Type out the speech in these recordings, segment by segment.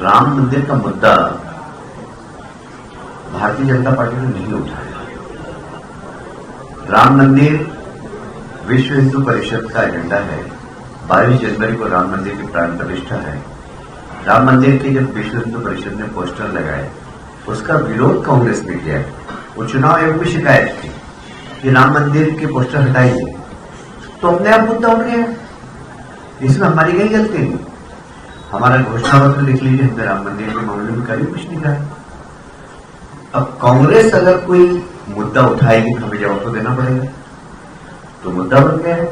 राम मंदिर का मुद्दा भारतीय जनता पार्टी ने नहीं उठाया। राम मंदिर विश्व हिंदू परिषद का एजेंडा है। 22 जनवरी को राम मंदिर की प्राण प्रतिष्ठा है। राम मंदिर के जब विश्व हिंदू परिषद ने पोस्टर लगाए, उसका विरोध कांग्रेस ने किया। वो चुनाव आयोग में शिकायत की कि राम मंदिर के पोस्टर हटाइए, तो अपने आप मुद्दा उठ गया। इसमें हमारी कई गलती नहीं। हमारा घोषणा पत्र लिख लीजिए, हमने राम मंदिर के मामले में कभी कुछ नहीं कहा। अब कांग्रेस अगर कोई मुद्दा उठाएगी तो हमें जवाब तो देना पड़ेगा, तो मुद्दा बन गया है।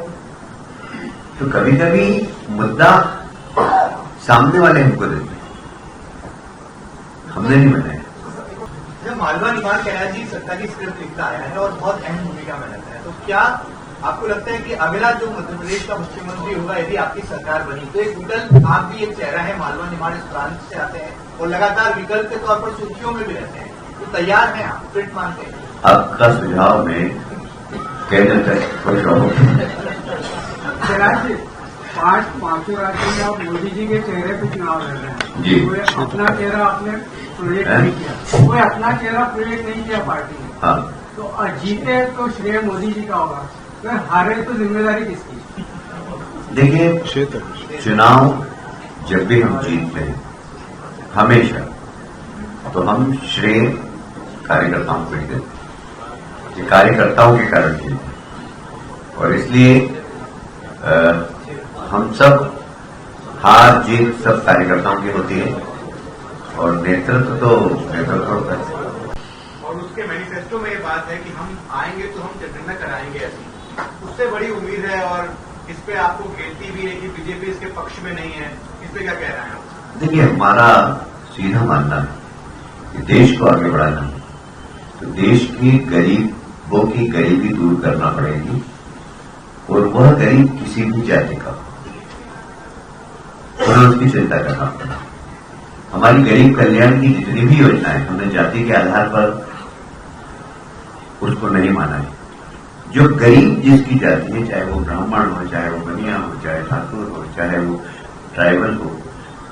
तो कभी कभी मुद्दा सामने वाले हमको देते हैं, हमने नहीं बनाया। मालवा निमाड़ कहना जी सत्ता की स्क्रिप्ट लिखता आया है और बहुत अहम भूमिका में रहता है, तो क्या आपको लगता है कि अगला जो मध्य प्रदेश का मुख्यमंत्री होगा यदि आपकी सरकार बनी, तो एक विकल्प, आप भी एक चेहरा है, मालवा निमाड़ इस प्रांत से आते हैं और लगातार विकल्प के तौर पर सुर्खियों में भी रहते हैं, तो तैयार हैं आप, फिट मानते हैं? आपका सुझाव में केंद्र तक खुश रहो। पांचों राज्यों में आप मोदी जी के चेहरे पे चुनाव लड़ रहे हैं जी। कोई अपना चेहरा आपने प्रोजेक्ट नहीं किया, कोई अपना चेहरा प्रोजेक्ट नहीं किया पार्टी ने। हाँ, तो जीते तो श्रेय मोदी जी का होगा, तो हारे तो जिम्मेदारी किसकी? देखिए, चुनाव जब भी हम जीतते हैं हमेशा तो हम श्रेय कार्यकर्ताओं को ही देते हैं। ये कार्यकर्ताओं के कारण जीते और इसलिए हम सब हार जीत सब कार्यकर्ताओं की होती है और नेतृत्व तो नेतृत्व होता है। और उसके मैनिफेस्टो में ये बात है कि हम आएंगे तो हम जनगणना कराएंगे, ऐसी उससे बड़ी उम्मीद है। और इस पे आपको गिनती भी है कि बीजेपी इसके पक्ष में नहीं है, इस पे क्या कह रहे हैं आप? देखिए, हमारा सीधा मानना है कि देश को आगे बढ़ाना है तो देश के गरीबों की गरीबी दूर करना पड़ेगी, और वह गरीब किसी भी जाति का और उसकी चिंता करना पड़ेगा। हमारी गरीब कल्याण की जितनी भी योजनाएं हमने जाति के आधार पर उसको नहीं माना है। जो गरीब जिसकी जाति है, चाहे वो ब्राह्मण हो, चाहे वो बनिया हो, चाहे ठाकुर हो, चाहे वो ट्राइबल हो,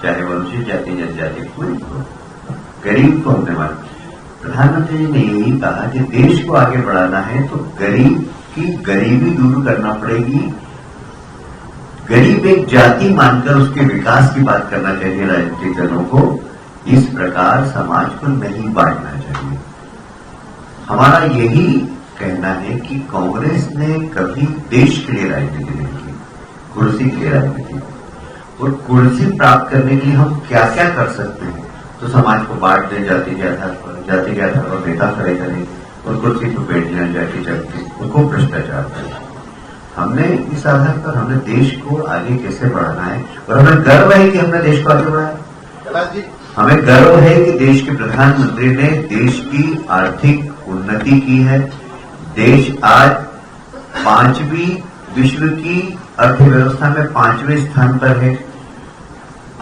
चाहे वो अनुसूचित जाति जनजाति, कोई हो, गरीब को हमने माना। प्रधानमंत्री जी ने यही कहा कि देश को आगे बढ़ाना है तो गरीब की गरीबी दूर करना पड़ेगी। गरीब एक जाति मानकर उसके विकास की बात करना चाहिए राजनीतिक दलों को। इस प्रकार समाज को नहीं बांटना चाहिए। हमारा यही कहना है कि कांग्रेस ने कभी देश के लिए राजनीति नहीं की, कुर्सी के लिए राजनीति। और कुर्सी प्राप्त करने के लिए हम क्या क्या कर सकते हैं, तो समाज को बांट दें जाति के आधार पर नेता खड़े करें और कुर्सी को बैठ जाए जाके चलते, उनको भ्रष्टाचार करें। हमने इस आधार पर हमने देश को आगे कैसे बढ़ाना है, और हमें गर्व है कि हमने देश को आगे बढ़ाया। हमें गर्व है कि देश के प्रधानमंत्री ने देश की आर्थिक उन्नति की है। देश आज 5वीं विश्व की अर्थव्यवस्था में 5वें स्थान पर है।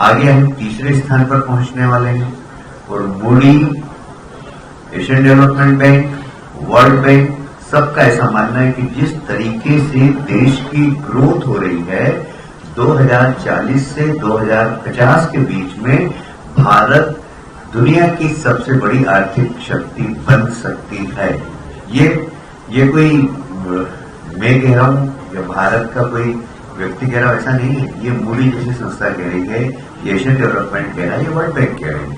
आगे हम 3रे स्थान पर पहुंचने वाले हैं। और Moody, Asian development bank, world bank, सबका ऐसा मानना है कि जिस तरीके से देश की ग्रोथ हो रही है, 2040 से 2050 के बीच में भारत दुनिया की सबसे बड़ी आर्थिक शक्ति बन सकती है। ये कोई मैं कह रहा हूं या भारत का कोई व्यक्ति कह रहा है, ऐसा नहीं है। ये मूडी जैसी संस्था कह रही है, एशियन डेवलपमेंट कह रहा है, ये वर्ल्ड बैंक कह रही है।